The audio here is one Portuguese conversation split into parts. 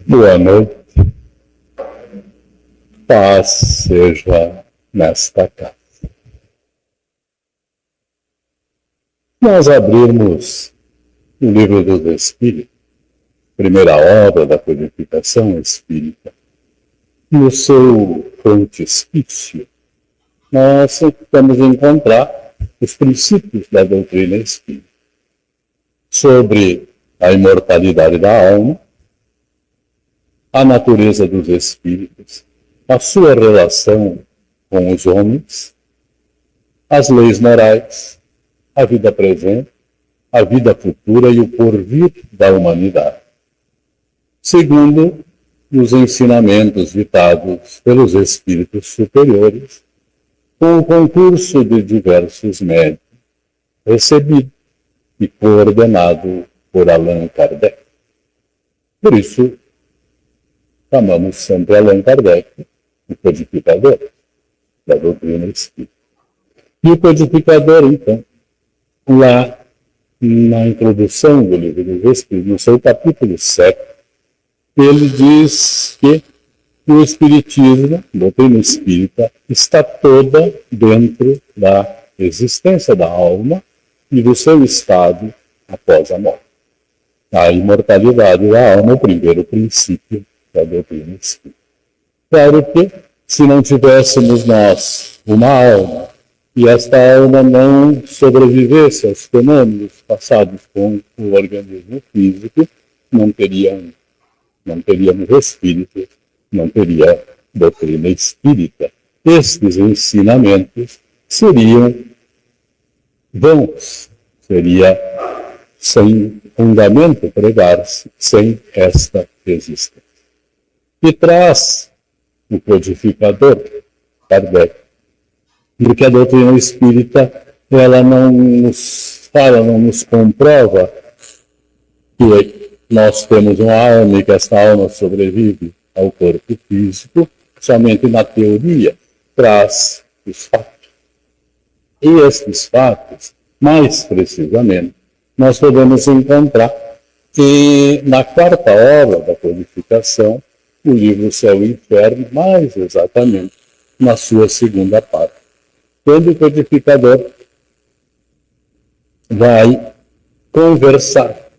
Boa noite. Paz seja nesta casa. Nós abrirmos o Livro dos Espíritos, primeira obra da codificação espírita, no seu frontispício, nós vamos encontrar os princípios da doutrina espírita sobre a imortalidade da alma, a natureza dos espíritos, a sua relação com os homens, as leis morais, a vida presente, a vida futura e o porvir da humanidade, segundo os ensinamentos ditados pelos espíritos superiores, com o concurso de diversos médios, recebido e coordenado por Allan Kardec. Por isso, chamamos sempre Allan Kardec o codificador da doutrina espírita. E o codificador, então, lá na introdução do Livro dos Espíritos, no seu capítulo 7, ele diz que o Espiritismo, a doutrina espírita, está toda dentro da existência da alma e do seu estado após a morte. A imortalidade da alma é o primeiro princípio da doutrina espírita. Claro que, se não tivéssemos nós uma alma, e esta alma não sobrevivesse aos fenômenos passados com o organismo físico, não teríamos espírito, não teria doutrina espírita. Estes ensinamentos seriam vãos, seria sem fundamento pregar-se sem esta existência. E traz o codificador, Kardec, porque a doutrina espírita, ela não nos fala, não nos comprova que nós temos uma alma e que esta alma sobrevive ao corpo físico, somente na teoria traz os fatos. E estes fatos, mais precisamente, nós podemos encontrar que na quarta obra da codificação, o livro Céu e Inferno, mais exatamente na sua segunda parte, quando o codificador vai conversar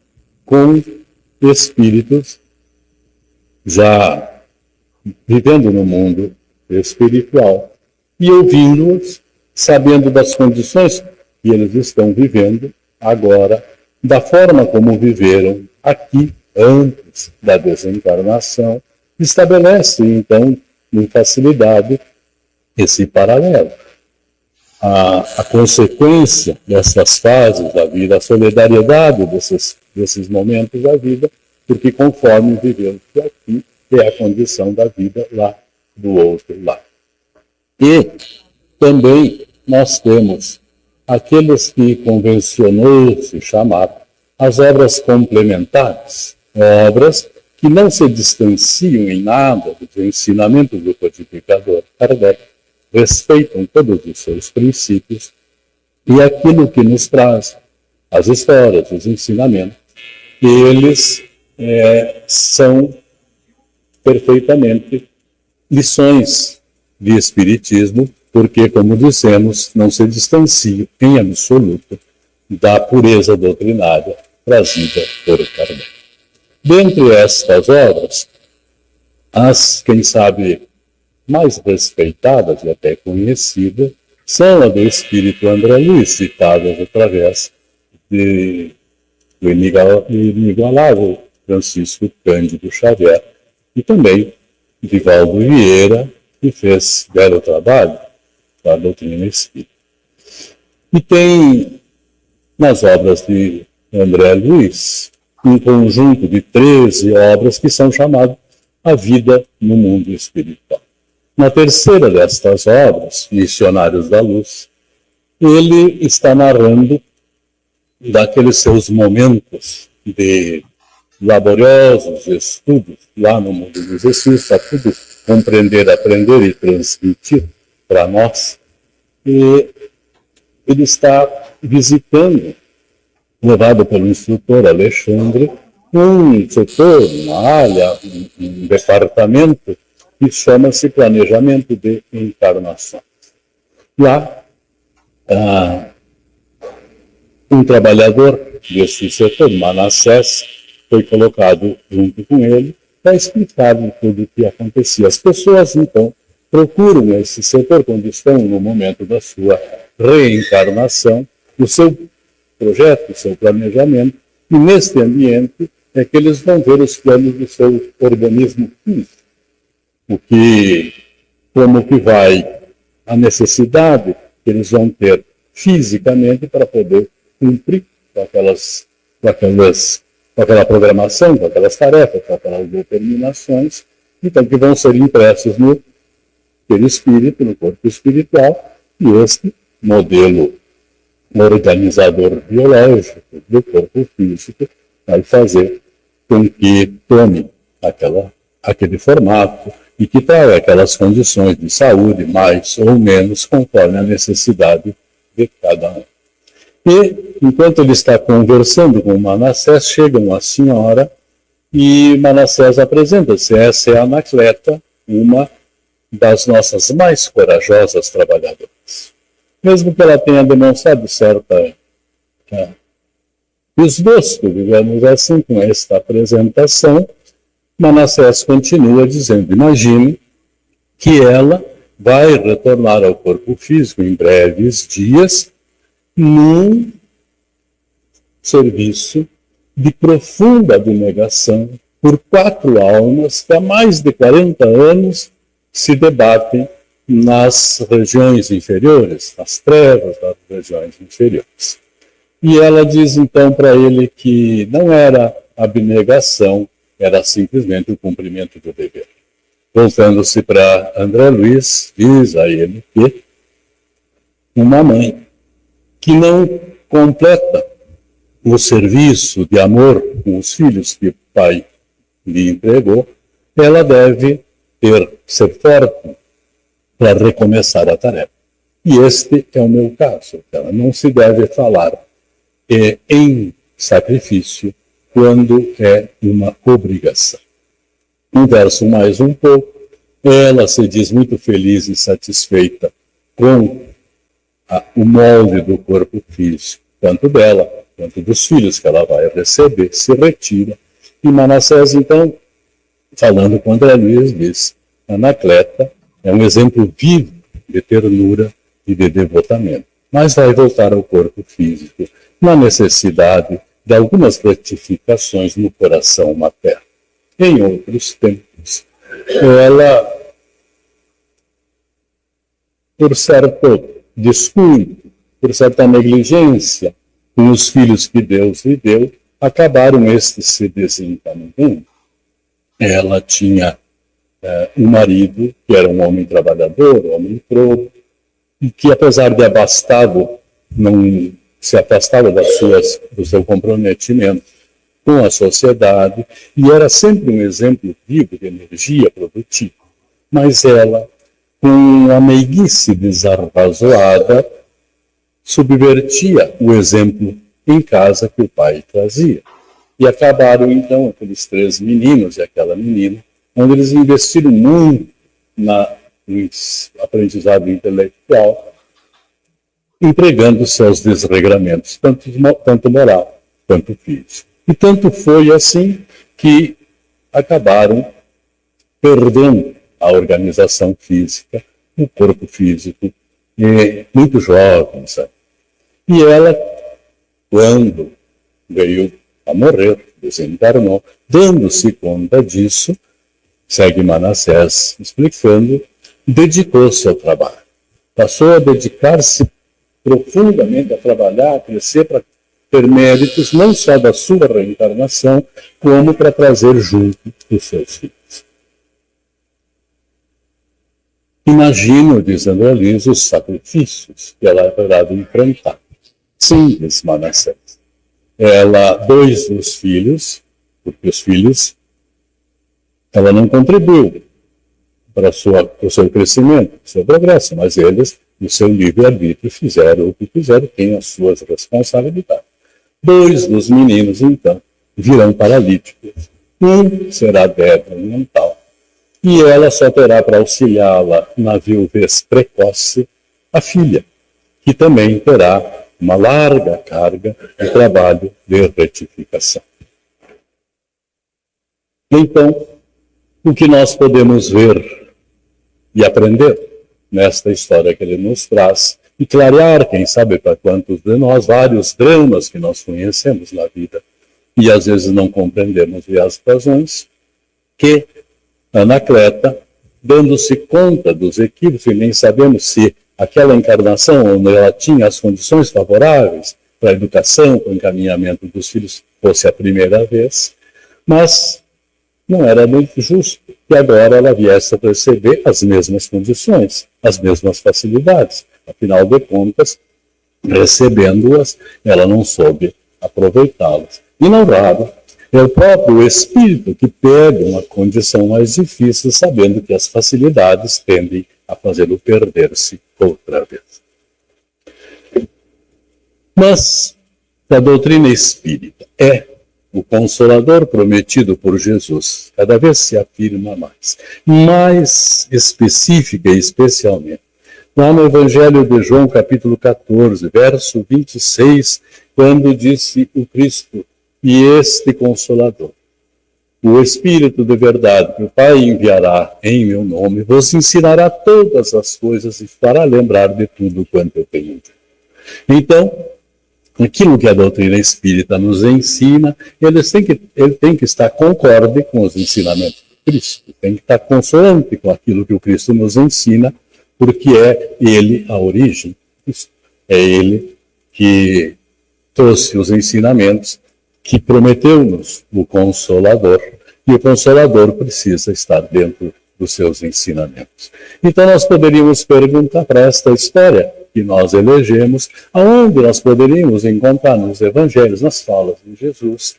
com espíritos já vivendo no mundo espiritual e ouvindo-os, sabendo das condições que eles estão vivendo agora, da forma como viveram aqui antes da desencarnação, estabelece então com facilidade esse paralelo. A consequência dessas fases da vida, a solidariedade desses momentos da vida, porque conforme vivemos aqui, é a condição da vida lá do outro lado. E também nós temos aqueles que convencionou-se chamar as obras complementares, obras que não se distanciam em nada dos ensinamentos do codificador Kardec, respeitam todos os seus princípios e aquilo que nos traz as histórias, os ensinamentos, eles são perfeitamente lições de espiritismo, porque, como dissemos, não se distanciam em absoluto da pureza doutrinária trazida por Kardec. Dentre estas obras, as, quem sabe, mais respeitadas e até conhecidas, são a do espírito André Luiz, citadas através do inigualável Francisco Cândido Xavier, e também de Valdo Vieira, que fez belo trabalho da doutrina espírita. E tem, nas obras de André Luiz, um conjunto de 13 obras que são chamadas A Vida no Mundo Espiritual. Na terceira destas obras, Missionários da Luz, ele está narrando daqueles seus momentos de laboriosos estudos lá no mundo dos espíritos, para tudo compreender, aprender e transmitir para nós. E ele está visitando, levado pelo instrutor Alexandre, um setor, uma área, um departamento que chama-se planejamento de encarnação. Lá, um trabalhador desse setor, Manassés, foi colocado junto com ele para explicar tudo o que acontecia. As pessoas, então, procuram esse setor quando estão no momento da sua reencarnação, o seu projeto, o seu planejamento, e neste ambiente é que eles vão ver os planos do seu organismo físico. Como que vai a necessidade que eles vão ter fisicamente para poder cumprir com aquela programação, com aquelas tarefas, com aquelas determinações, então que vão ser impressos no perispírito, no corpo espiritual, e este modelo organizador biológico do corpo físico vai fazer com que tome aquele formato e que traga aquelas condições de saúde, mais ou menos, conforme a necessidade de cada um. E, enquanto ele está conversando com Manassés, chega uma senhora e Manassés apresenta-se. Essa é a Anacleta, uma das nossas mais corajosas trabalhadoras. Mesmo que ela tenha demonstrado certa desgosto, digamos assim, com esta apresentação, Manassés continua dizendo: imagine que ela vai retornar ao corpo físico em breves dias, num serviço de profunda abnegação por 4 almas que há mais de 40 anos se debatem nas regiões inferiores, nas trevas das regiões inferiores. E ela diz então para ele que não era abnegação, era simplesmente o cumprimento do dever. Voltando-se para André Luiz, diz a ele que uma mãe que não completa o serviço de amor com os filhos que o pai lhe entregou, ela deve ser forte para recomeçar a tarefa. E este é o meu caso. Ela não se deve falar em sacrifício quando é uma obrigação. Converso mais um pouco. Ela se diz muito feliz e satisfeita com o molde do corpo físico, tanto dela quanto dos filhos que ela vai receber, se retira. E Manassés, então, falando com André Luiz, diz: Anacleta é um exemplo vivo de ternura e de devotamento, mas vai voltar ao corpo físico na necessidade de algumas retificações no coração materno. Em outros tempos, ela, por certo descuido, por certa negligência com os filhos que Deus lhe deu, acabaram estes se desencaminhando. Ela tinha um marido que era um homem trabalhador, um homem probo, e que, apesar de abastado, não se afastava do seu comprometimento com a sociedade, e era sempre um exemplo vivo de energia produtiva. Mas ela, com a meiguice desarrazoada, subvertia o exemplo em casa que o pai trazia. E acabaram, então, aqueles 3 meninos e aquela menina, onde eles investiram muito no aprendizado intelectual, entregando-se aos desregramentos, tanto moral quanto físico. E tanto foi assim que acabaram perdendo a organização física, o corpo físico, muito jovens. E ela, quando veio a morrer, desencarnou, dando-se conta disso, segue Manassés explicando, dedicou-se ao trabalho. Passou a dedicar-se profundamente a trabalhar, a crescer para ter méritos não só da sua reencarnação, como para trazer junto os seus filhos. Imagino, diz André Luiz, os sacrifícios que ela haverá de enfrentar. Sim, diz Manassés. Ela, 2 dos filhos, porque os filhos, ela não contribuiu para o seu crescimento, para o seu progresso, mas eles, no seu livre-arbítrio, fizeram o que fizeram, têm as suas responsabilidades. 2 dos meninos, então, virão paralíticos. Um será débil mental. E ela só terá para auxiliá-la na viuvez precoce a filha, que também terá uma larga carga de trabalho de retificação. Então, o que nós podemos ver e aprender nesta história que ele nos traz, e clarear, quem sabe para quantos de nós, vários dramas que nós conhecemos na vida, e às vezes não compreendemos as razões, que Anacleta, dando-se conta dos equívocos, e nem sabemos se aquela encarnação onde ela tinha as condições favoráveis para a educação, para o encaminhamento dos filhos, fosse a primeira vez, mas não era muito justo que agora ela viesse a receber as mesmas condições, as mesmas facilidades. Afinal de contas, recebendo-as, ela não soube aproveitá-las. E não raro, é o próprio espírito que pega uma condição mais difícil, sabendo que as facilidades tendem a fazê-lo perder-se outra vez. Mas a doutrina espírita é o Consolador prometido por Jesus, cada vez se afirma mais específica e especialmente. Lá no Evangelho de João, capítulo 14, verso 26, quando disse o Cristo, e este Consolador, o Espírito de verdade que o Pai enviará em meu nome, vos ensinará todas as coisas e fará lembrar de tudo quanto eu tenho dito. Então, aquilo que a doutrina espírita nos ensina, ele tem que estar concorde com os ensinamentos de Cristo, tem que estar consonante com aquilo que o Cristo nos ensina, porque é ele a origem disso. É ele que trouxe os ensinamentos, que prometeu-nos o Consolador, e o Consolador precisa estar dentro dos seus ensinamentos. Então nós poderíamos perguntar para esta história que nós elegemos, aonde nós poderíamos encontrar nos evangelhos, nas falas de Jesus,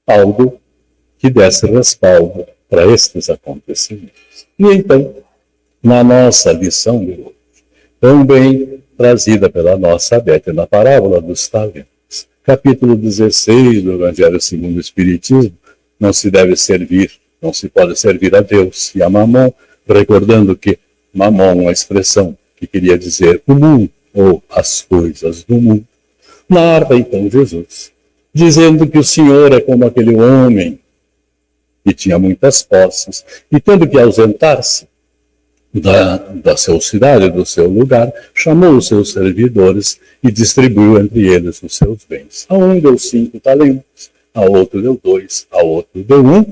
algo que desse respaldo para estes acontecimentos. E então, na nossa lição de hoje, também trazida pela nossa Beth na parábola dos talentos, capítulo 16 do Evangelho segundo o Espiritismo, não se pode servir a Deus e a Mamon, recordando que Mamon é uma expressão que queria dizer o mundo, ou as coisas do mundo. Narra então Jesus, dizendo que o Senhor é como aquele homem que tinha muitas posses, e tendo que ausentar-se da sua cidade, do seu lugar, chamou os seus servidores e distribuiu entre eles os seus bens. A um deu 5 talentos, a outro deu 2, a outro deu 1,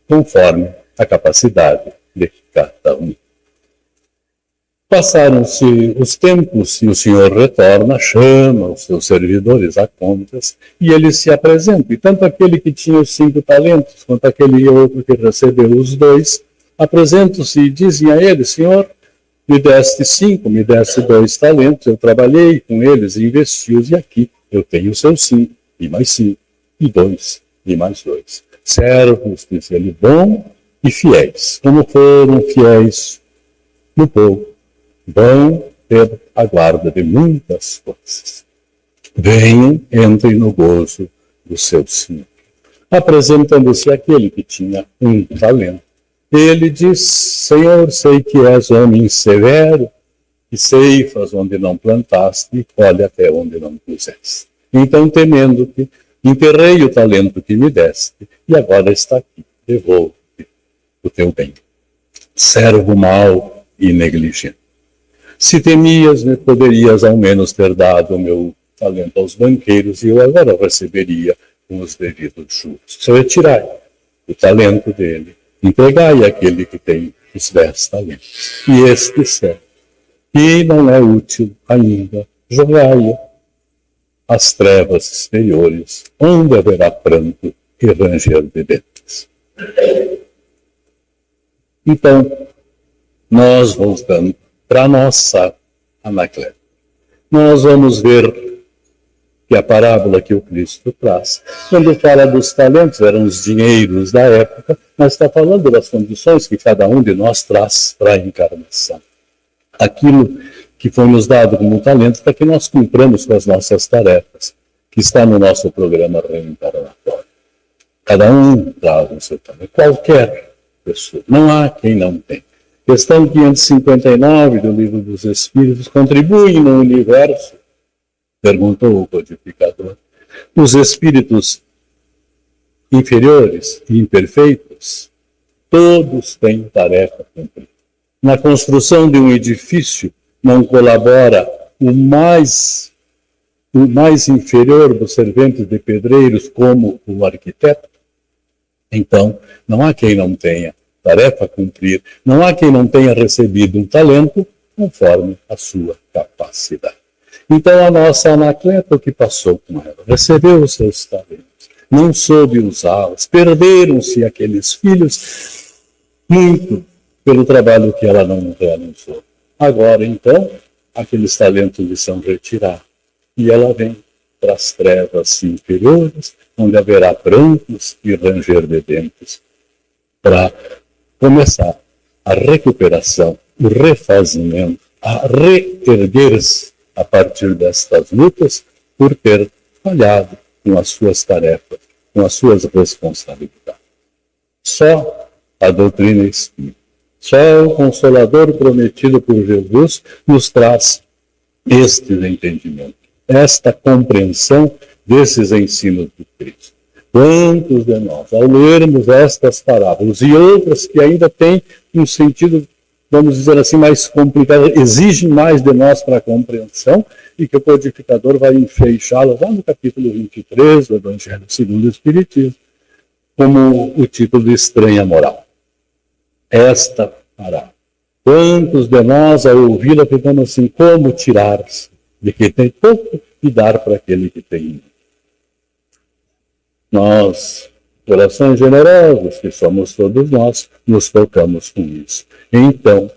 conforme a capacidade de cada um. Passaram-se os tempos e o Senhor retorna, chama os seus servidores a contas e eles se apresentam. E tanto aquele que tinha os 5 talentos quanto aquele outro que recebeu os 2, apresentam-se e dizem a ele: Senhor, me deste 5, me deste 2 talentos, eu trabalhei com eles, investi-os, e aqui eu tenho os seus 5, e mais 5, e 2, e mais 2. Servos, disse ele, bom e fiéis. Como foram fiéis no pouco, vão ter a guarda de muitas coisas. Venham, entrem no gozo do seu Senhor. Apresentando-se aquele que tinha 1 talento, ele diz: Senhor, sei que és homem severo, que ceifas onde não plantaste e colhe até onde não puseste. Então, temendo-te, enterrei o talento que me deste, e agora está aqui, devolve o teu bem. Servo mau e negligente. Se temias, me poderias ao menos ter dado o meu talento aos banqueiros, e eu agora receberia com os devidos juros. Retirai o talento dele, entregai àquele que tem os 10 talentos. E este servo, que não é útil ainda, jogai-o às trevas exteriores, onde haverá pranto e ranger de dentes. Então, nós voltando para a nossa Anacleta, nós vamos ver que a parábola que o Cristo traz, quando fala dos talentos, eram os dinheiros da época, mas está falando das condições que cada um de nós traz para a encarnação. Aquilo que foi nos dado como talento para que nós cumpramos com as nossas tarefas, que está no nosso programa reencarnatório. Cada um traz o seu talento, qualquer pessoa, não há quem não tem. Questão 559 do Livro dos Espíritos: contribuem no universo? Perguntou o codificador. Os espíritos inferiores e imperfeitos, todos têm tarefa a cumprir. Na construção de um edifício, não colabora o mais inferior dos serventes de pedreiros como o arquiteto? Então, não há quem não tenha tarefa a cumprir, não há quem não tenha recebido um talento conforme a sua capacidade. Então, a nossa Anacleto, o que passou com ela? Recebeu os seus talentos, não soube usá-los, perderam-se aqueles filhos muito pelo trabalho que ela não realizou. Agora, então, aqueles talentos lhe são retirados e ela vem para as trevas inferiores, onde haverá prantos e ranger de dentes, para começar a recuperação, o refazimento, a reerguer-se a partir destas lutas, por ter falhado com as suas tarefas, com as suas responsabilidades. Só a doutrina espírita, só o Consolador prometido por Jesus nos traz este entendimento, esta compreensão desses ensinos de Cristo. Quantos de nós, ao lermos estas parábolas e outras que ainda têm um sentido, vamos dizer assim, mais complicado, exigem mais de nós para a compreensão, e que o codificador vai enfeixá-las lá no capítulo 23 do Evangelho segundo o Espiritismo, como o título de Estranha Moral. Esta parábola. Quantos de nós, ao ouvi-la, ficamos assim: como tirar-se de quem tem pouco e dar para aquele que tem muito? Nós, corações generosos, que somos todos nós, nos tocamos com isso. Então,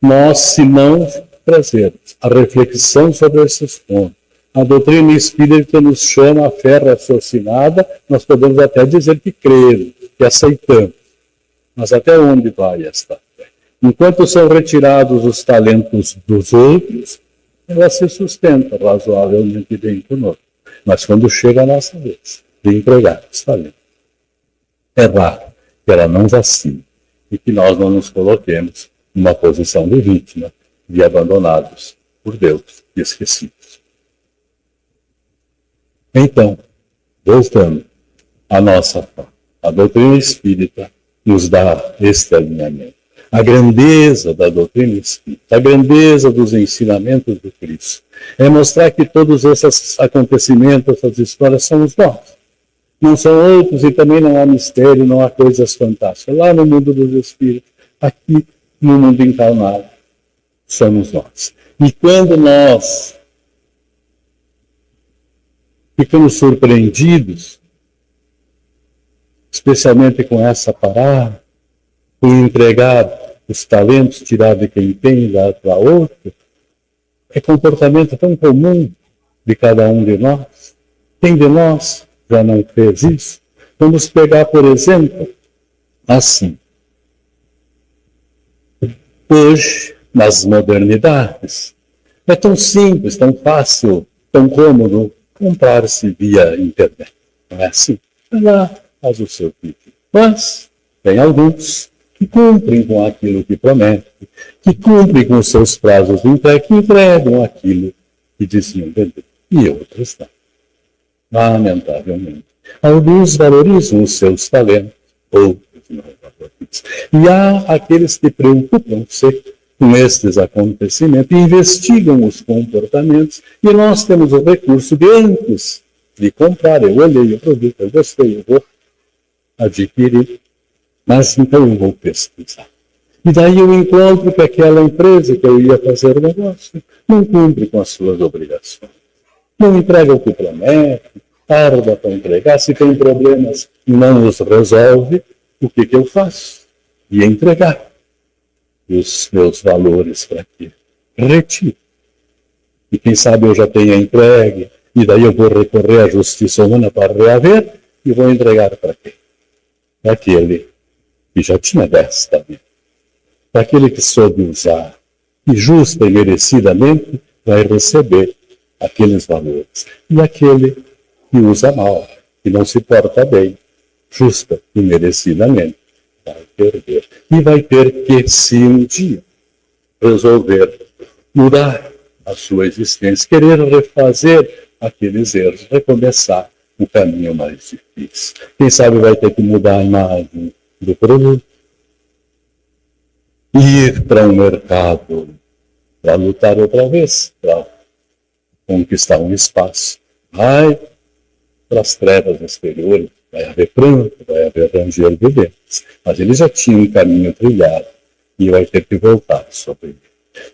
nós, se não trazermos a reflexão sobre esses pontos, a doutrina espírita nos chama a fé raciocinada, nós podemos até dizer que cremos, que aceitamos. Mas até onde vai esta fé? Enquanto são retirados os talentos dos outros, ela se sustenta razoavelmente bem conosco. Mas quando chega a nossa vez de entregar os talentos, é raro que ela não vacile e que nós não nos coloquemos numa posição de vítima, de abandonados por Deus e esquecidos. Então, voltando à nossa fé, a doutrina espírita nos dá este alinhamento. A grandeza da doutrina espírita, a grandeza dos ensinamentos do Cristo, é mostrar que todos esses acontecimentos, essas histórias, são os nossos. Não são outros, e também não há mistério, não há coisas fantásticas. Lá no mundo dos espíritos, aqui no mundo encarnado, somos nós. E quando nós ficamos surpreendidos, especialmente com essa parada, por entregar os talentos, tirar de quem tem e dar para outro, é comportamento tão comum de cada um de nós. Quem de nós já não fez isso? Vamos pegar, por exemplo, assim. Hoje, nas modernidades, é tão simples, tão fácil, tão cômodo comprar-se via internet. Não é assim? Vai lá, faz o seu pedido. Mas tem alguns que cumprem com aquilo que prometem, que cumprem com os seus prazos de entrega, que entregam aquilo que diziam vender, e outros não. Lamentavelmente. Alguns valorizam os seus talentos, outros não valorizam. E há aqueles que preocupam-se com estes acontecimentos, investigam os comportamentos, e nós temos o recurso de, antes de comprar, eu olhei o produto, eu gostei, eu vou adquirir, mas então eu vou pesquisar. E daí eu encontro que aquela empresa que eu ia fazer o negócio não cumpre com as suas obrigações. Não entrega o que promete, tarda para entregar, se tem problemas não os resolve, o que eu faço? E entregar os meus valores para quê? Retiro. E quem sabe eu já tenha entregue, e daí eu vou recorrer à justiça humana para reaver, e vou entregar para quem? Para aquele que já tinha desta vida. Para aquele que soube usar, e justa e merecidamente vai receber aqueles valores. E aquele e usa mal, e não se porta bem, justa e merecidamente, vai perder. E vai ter que, se um dia resolver mudar a sua existência, querer refazer aqueles erros, recomeçar um caminho mais difícil. Quem sabe vai ter que mudar a imagem do produto, ir para um mercado para lutar outra vez, para conquistar um espaço. Vai para as trevas exteriores, vai haver pranto, vai haver ranger de dentes. Mas ele já tinha um caminho trilhado e vai ter que voltar sobre ele.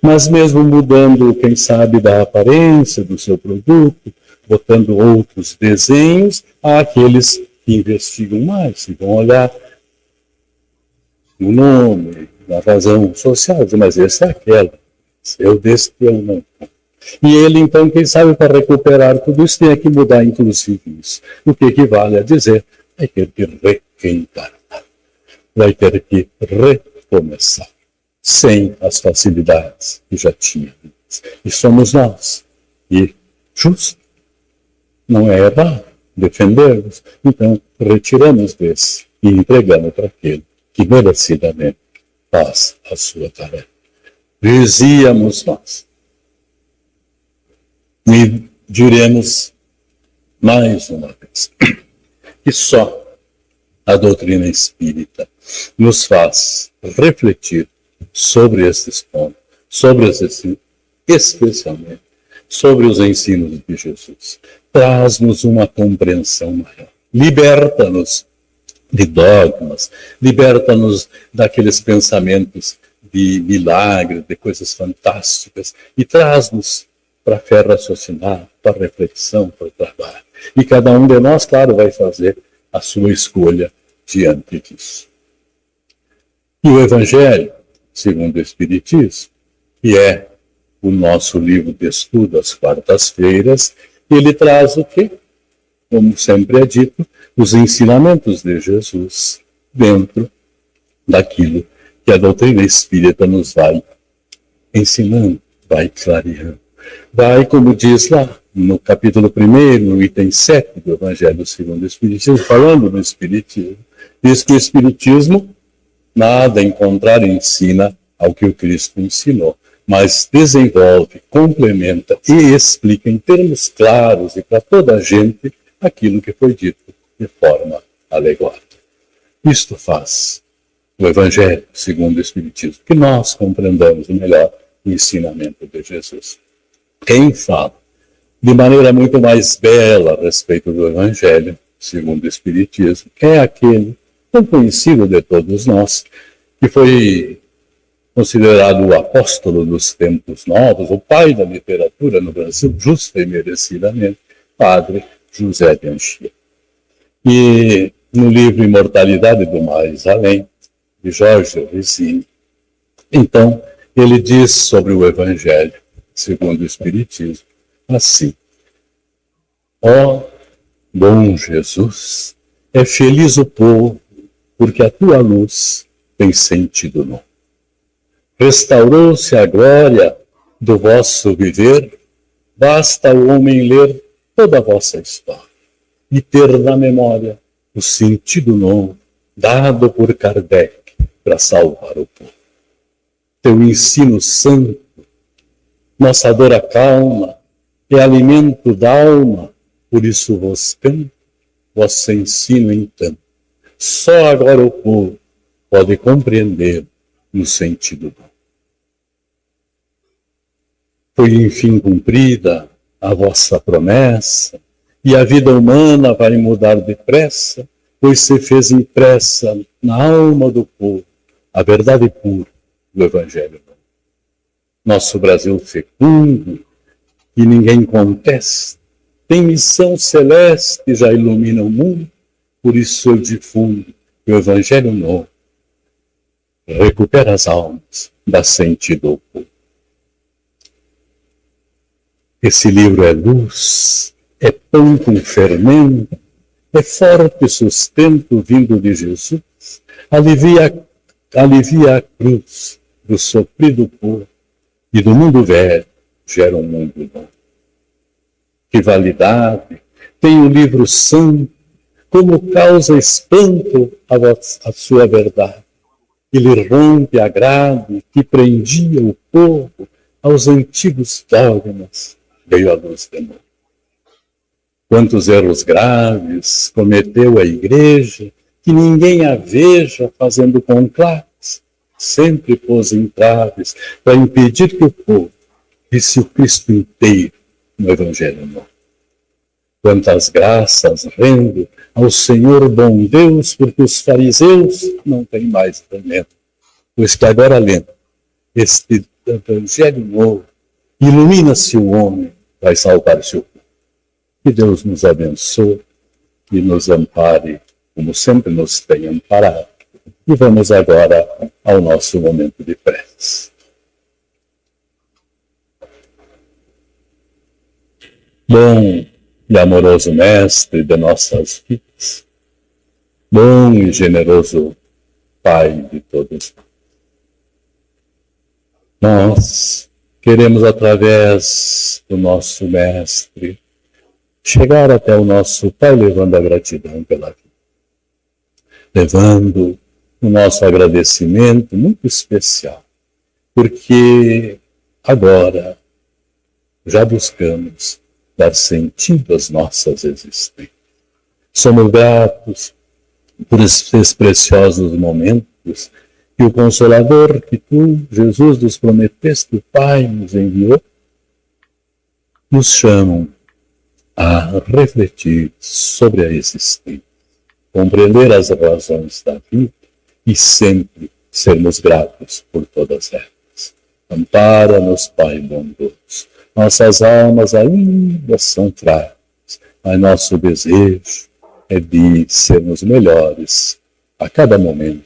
Mas mesmo mudando, quem sabe, da aparência do seu produto, botando outros desenhos, há aqueles que investigam mais e vão olhar no nome, na razão social, dizer, mas esse é aquele, eu desse eu não. E ele, então, quem sabe, para recuperar tudo isso, tem que mudar, inclusive, isso. O que equivale a dizer, vai ter que reencarnar, vai ter que recomeçar, sem as facilidades que já tinha. E somos nós. E justo, não é errado defendermos. Então, retiramos desse e entregamos para aquele que merecidamente faz a sua tarefa. Dizíamos nós. E diremos mais uma vez que só a doutrina espírita nos faz refletir sobre esses pontos, especialmente sobre os ensinos de Jesus. Traz-nos uma compreensão maior. Liberta-nos de dogmas, liberta-nos daqueles pensamentos de milagres, de coisas fantásticas, e traz-nos para a fé raciocinada, para a reflexão, para o trabalho. E cada um de nós, claro, vai fazer a sua escolha diante disso. E o Evangelho, segundo o Espiritismo, que é o nosso livro de estudo às quartas-feiras, ele traz o quê? Como sempre é dito, os ensinamentos de Jesus dentro daquilo que a doutrina espírita nos vai ensinando, vai clareando. Vai, como diz lá, no capítulo 1, no item 7 do Evangelho segundo o Espiritismo, falando do Espiritismo, diz que o Espiritismo nada em contrário ensina ao que o Cristo ensinou, mas desenvolve, complementa e explica em termos claros e para toda a gente aquilo que foi dito de forma alegórica. Isto faz o Evangelho segundo o Espiritismo, que nós compreendamos melhor o ensinamento de Jesus. Quem fala de maneira muito mais bela a respeito do Evangelho, segundo o Espiritismo, é aquele tão conhecido de todos nós, que foi considerado o apóstolo dos tempos novos, o pai da literatura no Brasil, justa e merecidamente, Padre José de Anchieta. E no livro Imortalidade do Mais Além, de Jorge Risini, então, ele diz sobre o Evangelho, segundo o Espiritismo, assim: ó bom Jesus, é feliz o povo, porque a tua luz tem sentido novo. Restaurou-se a glória do vosso viver, basta o homem ler toda a vossa história e ter na memória o sentido novo dado por Kardec para salvar o povo. Teu ensino santo, nossa dor acalma, é alimento da alma, por isso vos canto, vosso ensino entanto. Só agora o povo pode compreender no sentido bom. Foi enfim cumprida a vossa promessa, e a vida humana vai mudar depressa, pois se fez impressa na alma do povo a verdade pura do Evangelho. Nosso Brasil fecundo, que ninguém contesta, tem missão celeste, já ilumina o mundo, por isso eu difundo o Evangelho novo, recupera as almas, dá sentido ao povo. Esse livro é luz, é pão com fermento, é forte sustento vindo de Jesus, alivia a cruz do sofrido povo e do mundo velho gera um mundo novo. Que validade tem o livro santo, como causa espanto a sua verdade. Ele rompe a grade que prendia o povo aos antigos dogmas, veio a luz de novo. Quantos erros graves cometeu a igreja, que ninguém a veja fazendo conclaves, sempre pôs entraves para impedir que o povo visse o Cristo inteiro no Evangelho novo. Quantas graças rendo ao Senhor bom Deus, porque os fariseus não têm mais tormento, pois que agora lendo este Evangelho novo, ilumina-se o homem, vai salvar-se o povo. Que Deus nos abençoe e nos ampare, como sempre nos tem amparado. E vamos agora ao nosso momento de prece. Bom e amoroso Mestre de nossas vidas, bom e generoso Pai de todos nós, queremos através do nosso Mestre chegar até o nosso Pai levando a gratidão pela vida, levando o nosso agradecimento muito especial, porque agora já buscamos dar sentido às nossas existências. Somos gratos por esses preciosos momentos que o Consolador que tu, Jesus, nos prometeste, o Pai nos enviou, nos chamam a refletir sobre a existência, compreender as razões da vida e sempre sermos gratos por todas elas. Ampara-nos, Pai bondoso. Nossas almas ainda são fracas, mas nosso desejo é de sermos melhores a cada momento,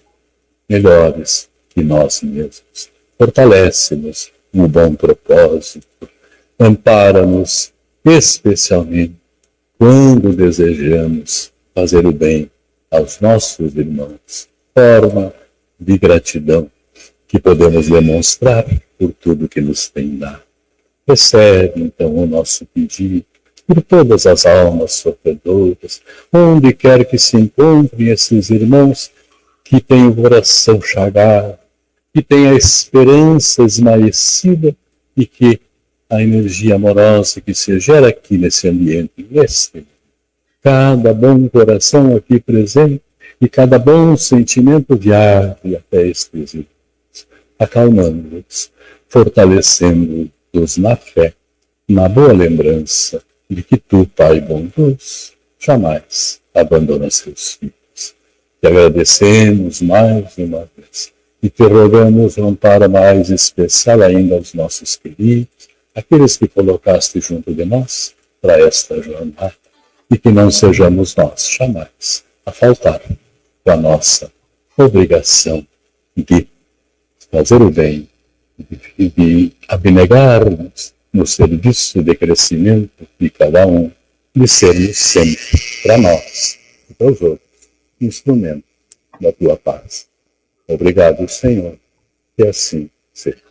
melhores que nós mesmos. Fortalece-nos no bom propósito. Ampara-nos especialmente quando desejamos fazer o bem aos nossos irmãos. Forma de gratidão que podemos demonstrar por tudo que nos tem dado. Recebe, então, o nosso pedido por todas as almas sofredoras, onde quer que se encontrem esses irmãos que têm o coração chagado, que têm a esperança esmaecida e que a energia amorosa que se gera aqui nesse ambiente, cada bom coração aqui presente e cada bom sentimento viaje até estes irmãos, acalmando-os, fortalecendo-os na fé, na boa lembrança de que tu, Pai bondoso, jamais abandonas seus filhos. Te agradecemos mais uma vez e te rogamos um amparo mais especial ainda aos nossos queridos, aqueles que colocaste junto de nós para esta jornada, e que não sejamos nós jamais a faltar com a nossa obrigação de fazer o bem e de abnegarmos no serviço de crescimento de cada um, de sermos sempre para nós e para os outros instrumento da tua paz. Obrigado, Senhor, que assim seja.